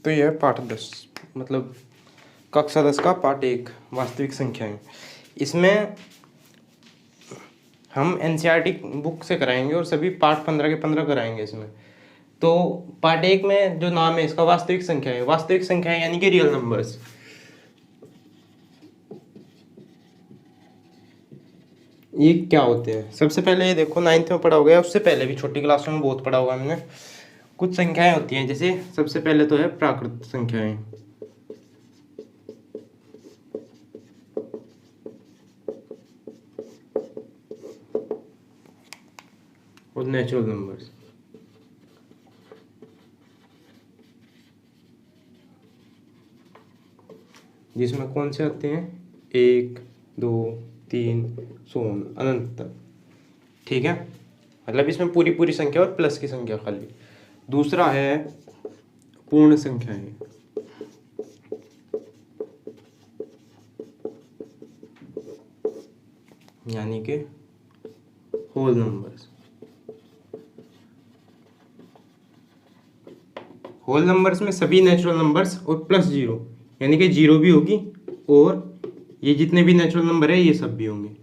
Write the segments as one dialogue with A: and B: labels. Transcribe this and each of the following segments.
A: तो यह है पाठ 10, मतलब कक्षा 10 का पाठ 1 वास्तविक संख्याएं। इसमें हम एनसीईआरटी बुक से कराएंगे और सभी पाठ 15 के 15 कराएंगे इसमें। तो पार्ट 1 में जो नाम है इसका वास्तविक संख्याएं, वास्तविक संख्याएं यानी कि रियल नंबर्स। ये क्या होते हैं? सबसे पहले ये देखो 9th में पढ़ा हो गया, उससे पहले भी छोटी क्लासों में बहुत पढ़ा होगा हमने। कुछ संख्याएं होती हैं, जैसे सबसे पहले तो है प्राकृत संख्याएं और नेचुरल नंबर्स। जिसमें कौन से आते हैं? 1 2 3 सोन अनंत तक, ठीक है। मतलब इसमें पूरी पूरी संख्या और प्लस की संख्या खाली। दूसरा है पूर्ण संख्याएं, यानी कि होल नंबर्स। होल नंबर्स में सभी नेचुरल नंबर्स और प्लस 0, यानी कि 0 भी होगी और ये जितने भी नेचुरल नंबर है ये सब भी होंगे,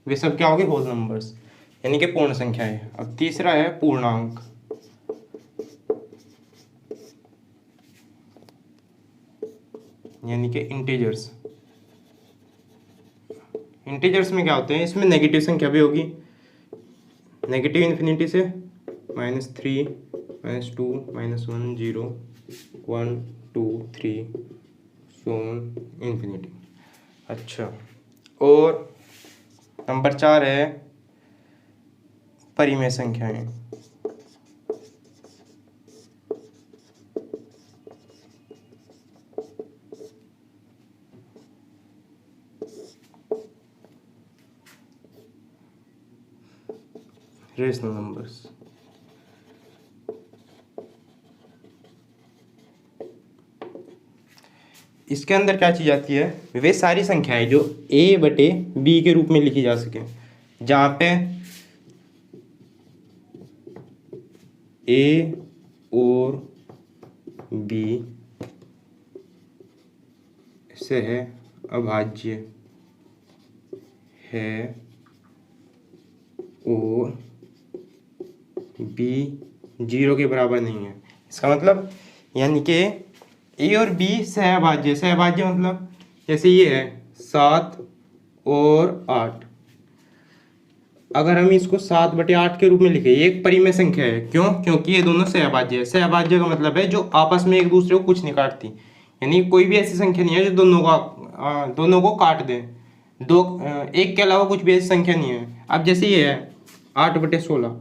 A: वे सब क्या होंगे? होल नंबर्स, यानी कि पूर्ण संख्याएं। अब तीसरा है पूर्णांक, यानी कि इंटीजर्स। इंटीजर्स में क्या होते हैं? इसमें नेगेटिव संख्या भी होगी, नेगेटिव इन्फिनिटी से -3 -2 -1 0 1 2 3 इन्फिनिटी। अच्छा, और नंबर 4 है परिमेय संख्याएं। Rational numbers. इसके अंदर क्या चीज आती है? वे सारी संख्याएं जो a/b के रूप में लिखी जा सके, जहां पे a और b से है अभाज्य है और b 0 के बराबर नहीं है। इसका मतलब यानी कि ए और बी सहभाज्य, सहभाज्य मतलब जैसे ये है 7 और 8, अगर हम इसको 7/8 के रूप में लिखे, ये एक परिमेय संख्या है। क्यों? क्योंकि ये दोनों सहभाज्य है। सहभाज्य का मतलब है जो आपस में एक दूसरे को कुछ नहीं काटती, यानी कोई भी ऐसी संख्या नहीं है जो दोनों को काट दे। एक के अलावा कुछ भी ऐसी संख्या नहीं है। अब जैसे ये है 8/16,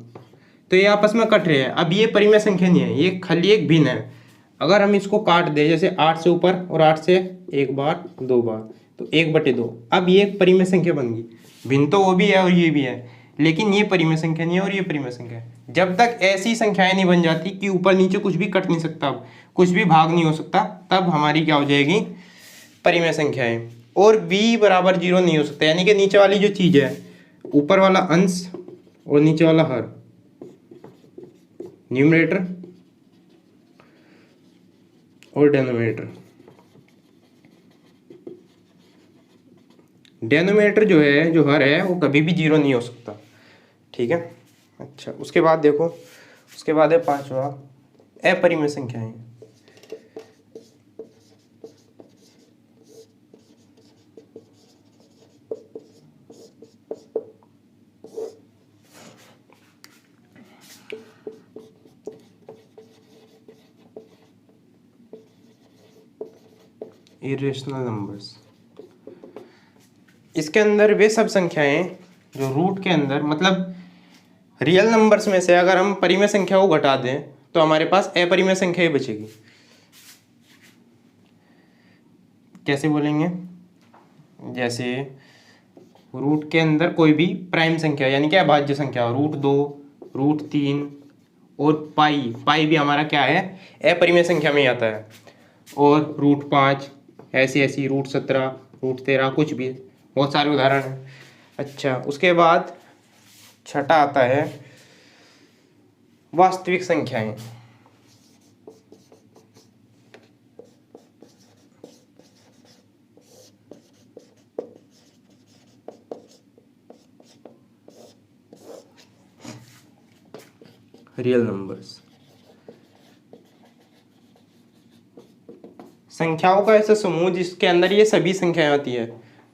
A: तो ये आपस में कट रहे हैं। अब ये परिमेय संख्या नहीं है, ये खाली एक भिन्न है। अगर हम इसको काट दें, जैसे 8 से ऊपर और 8 से एक बार 2 बार, तो 1/2, अब ये एक परिमेय संख्या बन गई। भिन्न तो वो भी है और ये भी है, लेकिन ये परिमेय संख्या नहीं है और ये परिमेय संख्या है। जब तक ऐसी संख्याएं नहीं बन जाती कि ऊपर नीचे कुछ भी कट नहीं सकता, कुछ भी भाग नहीं हो सकता, तब हमारी क्या हो जाएगी? परिमेय संख्याएं। और b = 0 नहीं हो सकता, यानी कि नीचे वाली जो चीज है, ऊपर वाला अंश और नीचे वाला हर, न्यूमरेटर और डेनोमिनेटर। डेनोमिनेटर जो है, जो हर है, वो कभी भी 0 नहीं हो सकता, ठीक है। अच्छा, उसके बाद देखो, उसके बाद है 5वां अपरिमेय संख्याएं। Irrational numbers. इसके अंदर वे सब संख्याएं जो रूट के अंदर, मतलब रियल नंबर्स में से अगर हम परिमेय संख्या को घटा दें तो हमारे पास अपरिमेय संख्या ही बचेगी। कैसे बोलेंगे? जैसे रूट के अंदर कोई भी प्राइम संख्या यानी कि अभाज्य संख्या, √2, √3 और पाई भी हमारा क्या है? अपरिमेय संख्या में ही आता है। और √5, ऐसी √17, √13, कुछ भी, बहुत सारे उदाहरण हैं। अच्छा, उसके बाद छठा आता है वास्तविक संख्याएं। Real numbers. संख्याओं का ऐसा समूह जिसके अंदर ये सभी संख्याएं होती है,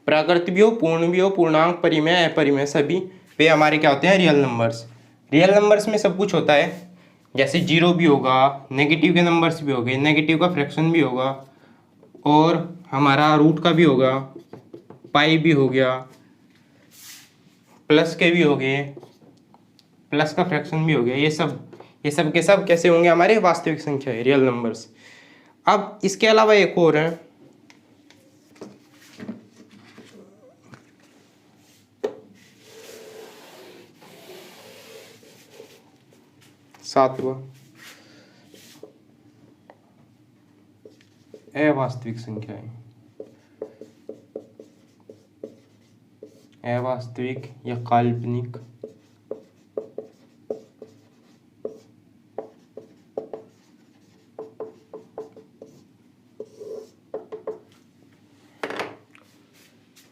A: प्राकृत भी हो, पूर्ण भी हो, पूर्णांक, परिमेय, अपरिमेय, सभी वे हमारे क्या होते हैं, रियल नंबर्स। रियल नंबर्स में सब कुछ होता है, जैसे जीरो भी होगा, नेगेटिव के नंबर्स भी हो गए, नेगेटिव का फ्रैक्शन भी होगा, और हमारा रूट का भी होगा, पाई भी हो गया, प्लस के भी हो गए, प्लस का फ्रैक्शन भी हो गया। ये सब के सब कैसे होंगे, हमारे वास्तविक संख्या है, रियल नंबर्स। अब इसके अलावा एक और है, सातवां, अवास्तविक संख्याएं। अवास्तविक या काल्पनिक।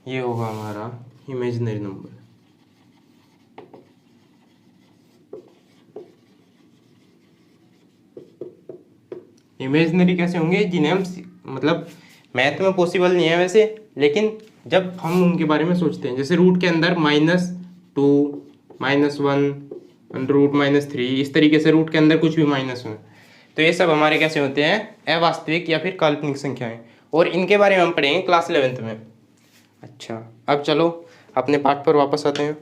A: ये होगा हमारा इमेजिनरी नंबर। इमेजिनरी कैसे होंगे, जिन्हें हम मतलब मैथ में पॉसिबल नहीं है वैसे, लेकिन जब हम उनके बारे में सोचते हैं, जैसे रूट के अंदर -2, -1, रूट -3, इस तरीके से रूट के अंदर कुछ भी माइनस हो, तो ये सब हमारे कैसे होते हैं, अवास्तविक या फिर काल्पनिक संख्याएं। और इनके बारे में हम पढ़ेंगे क्लास 11th में। अच्छा, अब चलो अपने पाठ पर वापस आते हैं।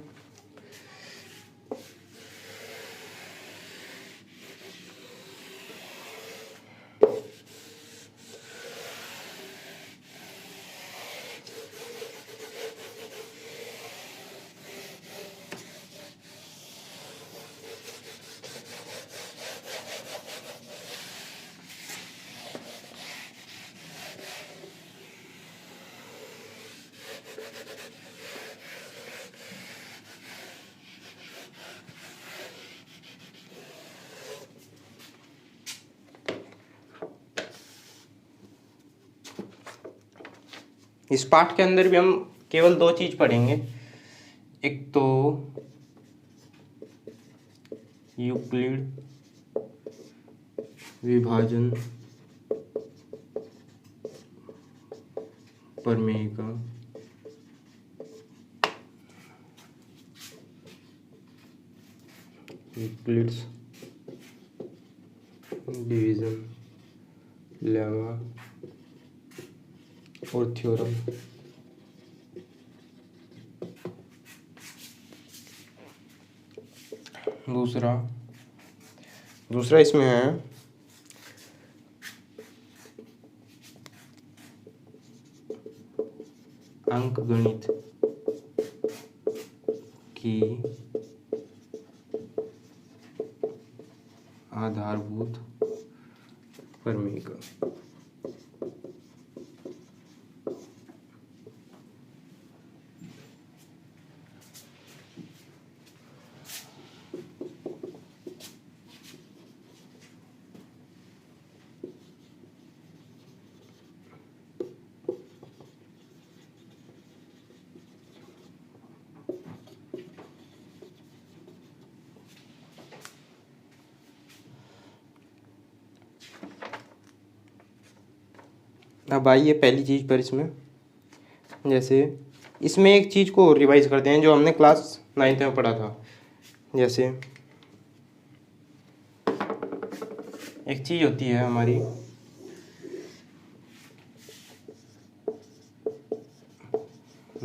A: इस पाठ के अंदर भी हम केवल दो चीज पढ़ेंगे, एक तो यूक्लिड विभाजन प्रमेय का यूक्लिड्स डिवीजन लेमा और थ्योरम। दूसरा इसमें है अंकगणित की आधारभूत प्रमेय का। अब आइए पहली चीज़ पर, इसमें जैसे इसमें एक चीज़ को रिवाइज करते हैं जो हमने क्लास 9th में पढ़ा था। जैसे एक चीज़ होती है हमारी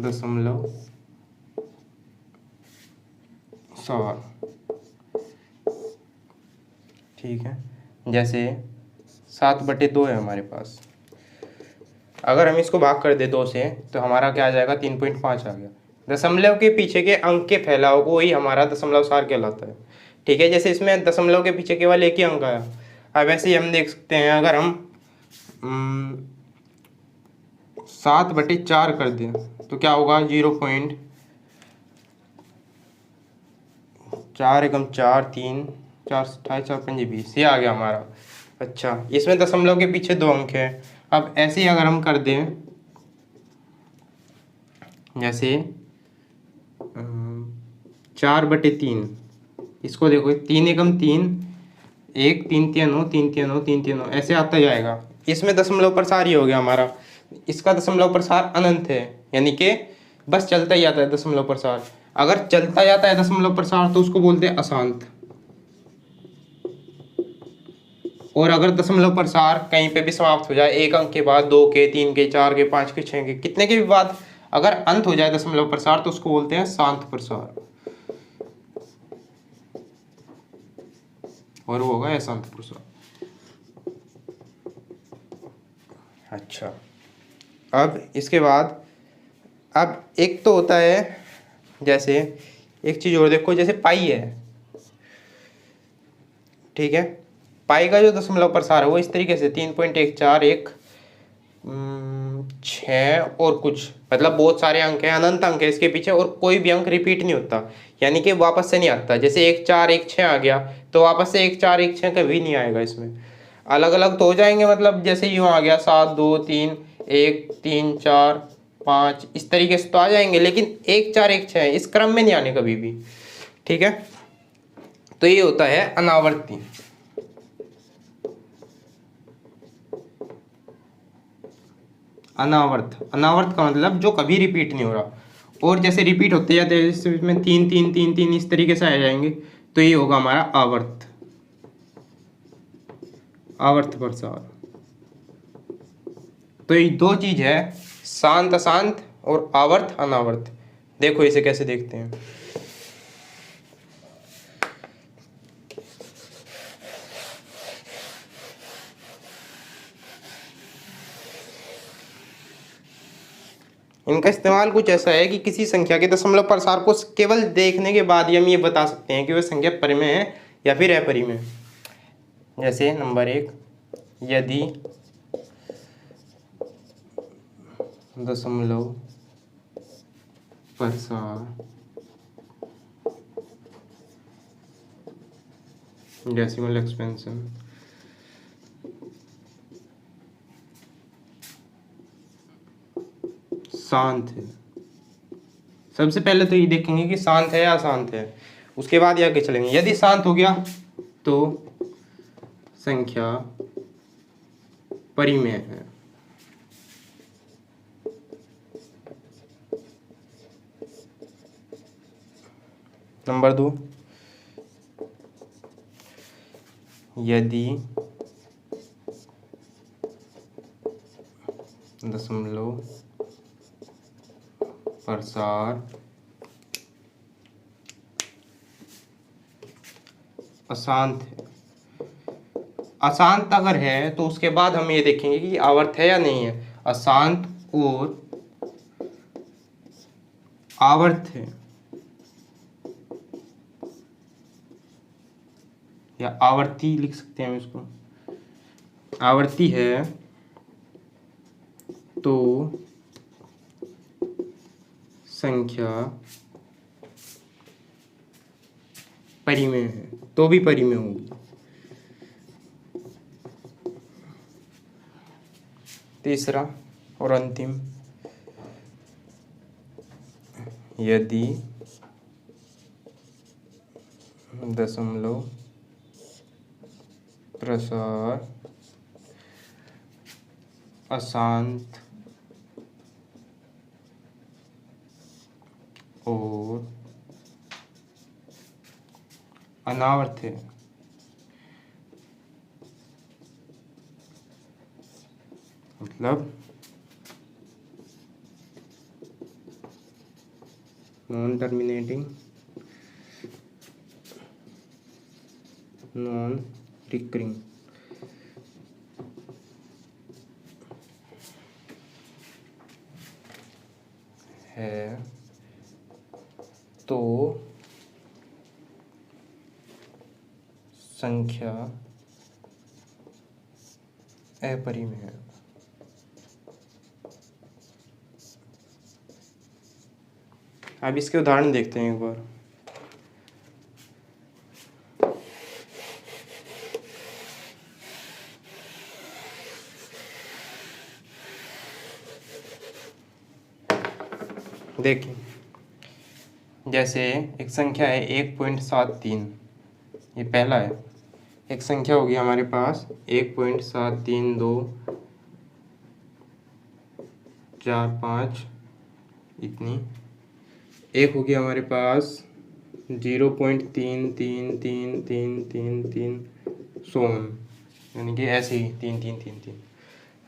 A: दशमलव सार, ठीक है। जैसे 7/2 है हमारे पास, अगर हम इसको भाग कर दे 2 से तो हमारा क्या आ जाएगा, 3.5 आ गया। दशमलव के पीछे के अंक के फैलाव को ही हमारा दशमलव सार कहलाता है, ठीक है। जैसे इसमें दशमलव के पीछे केवल एक ही अंक आया। अब ऐसे ही हम देख सकते हैं, अगर हम 7/4 कर दें तो क्या होगा, 0.4 एकम 4, 3, 4, 28, 4, 5, 20, ये आ गया हमारा। अच्छा, इसमें दशमलव के पीछे 2 अंक है। अब ऐसे ही अगर हम कर दें, जैसे 4/3, इसको देखो, 3 एकम 3, 1 3 3 9 3 3 9 3 3 9 ऐसे आता जाएगा। इसमें दशमलव प्रसार ही हो गया हमारा। इसका दशमलव प्रसार अनंत है, यानी कि बस चलता ही आता है दशमलव प्रसार। अगर चलता जाता है दशमलव प्रसार तो उसको बोलते हैं अशांत। और अगर दशमलव प्रसार कहीं पे भी समाप्त हो जाए, एक अंक के बाद, 2 के, 3 के, 4 के, 5 के, 6 के, कितने के भी बाद अगर अंत हो जाए दशमलव प्रसार तो उसको बोलते हैं शांत प्रसार, और वो होगा अशांत प्रसार। अच्छा, अब इसके बाद अब एक तो होता है, जैसे एक चीज और देखो, जैसे पाई है, ठीक है, पाई का जो दशमलव प्रसार है वो इस तरीके से 3.141 6 और कुछ, मतलब बहुत सारे अंक हैं, अनंत अंक है इसके पीछे, और कोई भी अंक रिपीट नहीं होता, यानी कि वापस से नहीं आता। जैसे 1 4 1 6 आ गया तो वापस से 1 4 1 6 कभी नहीं आएगा इसमें। अलग अलग तो हो जाएंगे, मतलब जैसे यूँ आ गया 7 2 3 1 3 4 5, इस तरीके से तो आ जाएंगे, लेकिन 1 4 1 6 इस क्रम में नहीं आने कभी भी, ठीक है। तो ये होता है अनावर्ती। अनावर्त, अनावर्त का मतलब जो कभी रिपीट नहीं हो रहा, और जैसे रिपीट होते जाते हैं, जैसे इसमें 3 3 3 3 इस तरीके से आ जाएंगे, तो ये होगा हमारा आवर्त, आवर्त प्रसार। तो ये दो चीज है, शांत अशांत और आवर्त अनावर्त। देखो इसे कैसे देखते हैं। इनका इस्तेमाल कुछ ऐसा है कि किसी संख्या के दशमलव प्रसार को केवल देखने के बाद ही हम ये बता सकते हैं कि वह संख्या परिमेय है या फिर अपरिमेय। जैसे नंबर 1, यदि दशमलव प्रसार डेसिमल एक्सपेंशन शांत है। सबसे पहले तो ये देखेंगे कि शांत है या अशांत है, उसके बाद ये आगे चलेंगे। यदि शांत हो गया तो संख्या परिमेय है। नंबर 2, यदि दशमलव प्रसार अशांत है। अशांत अगर है तो उसके बाद हम ये देखेंगे कि आवर्त है या नहीं है। अशांत और आवर्त है या आवर्ती लिख सकते हैं हम इसको, आवर्ती है तो संख्या परिमेय है, तो भी परिमेय होगी। तीसरा और अंतिम, यदि दशमलव प्रसार अशांत और अनावर्त है, मतलब नॉन टर्मिनेटिंग, नॉन रिकरिंग, है तो संख्या अपरिमेय है। अब इसके उदाहरण देखते हैं एक बार। देखिए, जैसे एक संख्या है 1.73, ये पहला है। एक संख्या होगी हमारे पास 1.7324 इतनी। एक होगी हमारे पास 0.333333 सोन, यानी कि ऐसे ही 3333।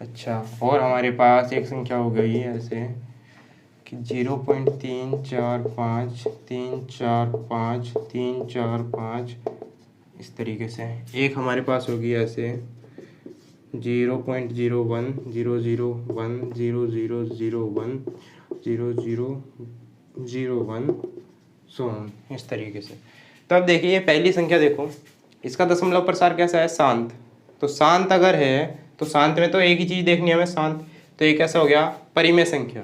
A: अच्छा, और हमारे पास एक संख्या हो गई ऐसे कि 0.345345 इस तरीके से। एक हमारे पास होगी ऐसे 0.010000010001 सोन, इस तरीके से। तो अब देखिए ये पहली संख्या देखो, इसका दशमलव प्रसार कैसा है, शांत। तो शांत अगर है तो शांत में तो एक ही चीज़ देखनी है हमें, शांत। तो ये कैसा हो गया, परिमेय संख्या।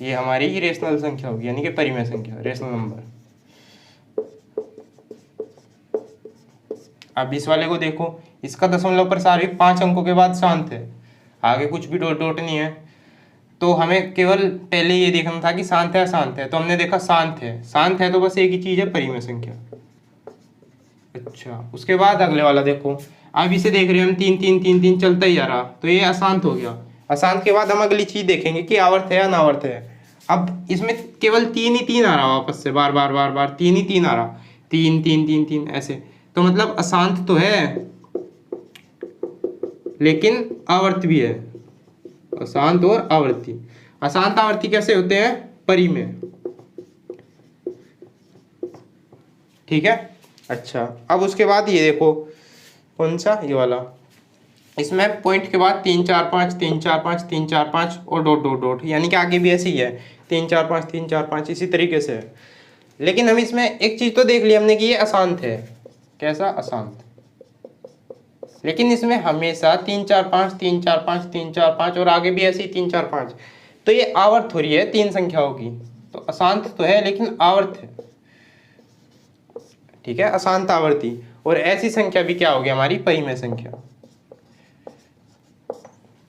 A: ये हमारी रेशनल संख्या होगी, यानी कि परिमेय संख्या, रेशनल नंबर। अब इस वाले को देखो, इसका दशमलव प्रसार भी 5 अंकों के बाद शांत है, आगे कुछ भी डॉट डॉट नहीं है। तो हमें केवल पहले ये देखना था कि शांत है अशांत है, तो हमने देखा शांत है। शांत है तो बस एक ही चीज़ है, परिमेय संख्या। अच्छा, उसके बाद अगले वाला देखो, अब इसे देख रहे हैं हम 3 3 3 3 चलता ही जा रहा, तो ये अशांत हो गया। अशांत के बाद हम अगली चीज देखेंगे कि आवर्त है या अनावर्त है। अब इसमें केवल 3 ही 3 आ रहा, वापस से बार बार बार बार 3 ही 3 आ रहा, 3 3 3 3 ऐसे। तो मतलब अशांत तो है लेकिन आवर्त भी है, अशांत और आवर्ती। अशांत आवर्ती कैसे होते हैं, परिमेय। ठीक है। अच्छा, अब उसके बाद ये देखो, कौन सा, ये वाला। इसमें पॉइंट के बाद 3 4 5 3 4 5 3 4 5 और डॉट डॉट डॉट, यानी कि आगे भी ऐसे ही है 3 4 5 3 4 5 इसी तरीके से है। लेकिन हम इसमें एक चीज़ तो देख ली हमने कि ये अशांत है। कैसा, अशांत। लेकिन इसमें हमेशा 3 4 5 3 4 5 3 4 5 और आगे भी ऐसे ही 3 4 5। तो ये आवर्त हो रही है 3 संख्याओं की। तो अशांत तो है लेकिन आवर्त है। ठीक है, अशांत आवर्ती। और ऐसी संख्या भी क्या होगी, हमारी परिमेय संख्या।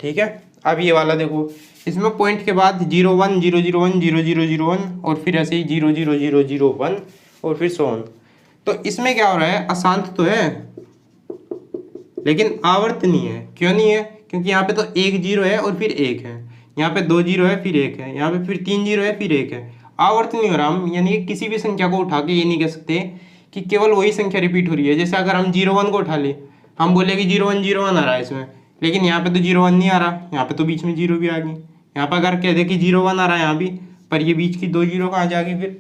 A: ठीक है। अब ये वाला देखो, इसमें पॉइंट के बाद 0 1 0 0 1 0 0 0 1 और फिर ऐसे ही 0 0 0 0 1 और फिर सो ऑन। तो इसमें क्या हो रहा है, अशांत तो है लेकिन आवर्त नहीं है। क्यों नहीं है, क्योंकि यहाँ पे तो 1 0 है और फिर 1 है, यहाँ पे 2 0 है फिर 1 है, यहाँ पे फिर 3 0 है फिर 1 है। आवर्त नहीं हो रहा। हम यानी कि किसी भी संख्या को उठा के ये नहीं कह सकते कि केवल वही संख्या रिपीट हो रही है। जैसे अगर हम 0 1 को उठा ले, हम बोले कि 0 1 0 1 आ रहा है इसमें, लेकिन यहाँ पे तो 0 1 नहीं आ रहा, यहाँ पे तो बीच में 0 भी आ गई। यहाँ पर अगर कह दे कि 0 1 आ रहा है यहाँ भी, पर ये बीच की 2 0 कहाँ जाएगी फिर,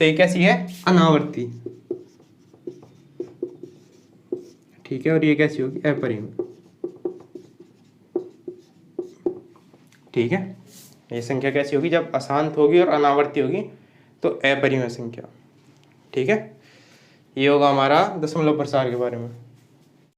A: तो ये कैसी है, अनावर्ती। ठीक है, और ये कैसी होगी, अपरिमेय। ठीक है, ये संख्या कैसी होगी, जब अशांत होगी और अनावर्ती होगी तो अपरिमेय संख्या। ठीक है, ये होगा हमारा दशमलव प्रसार के बारे में।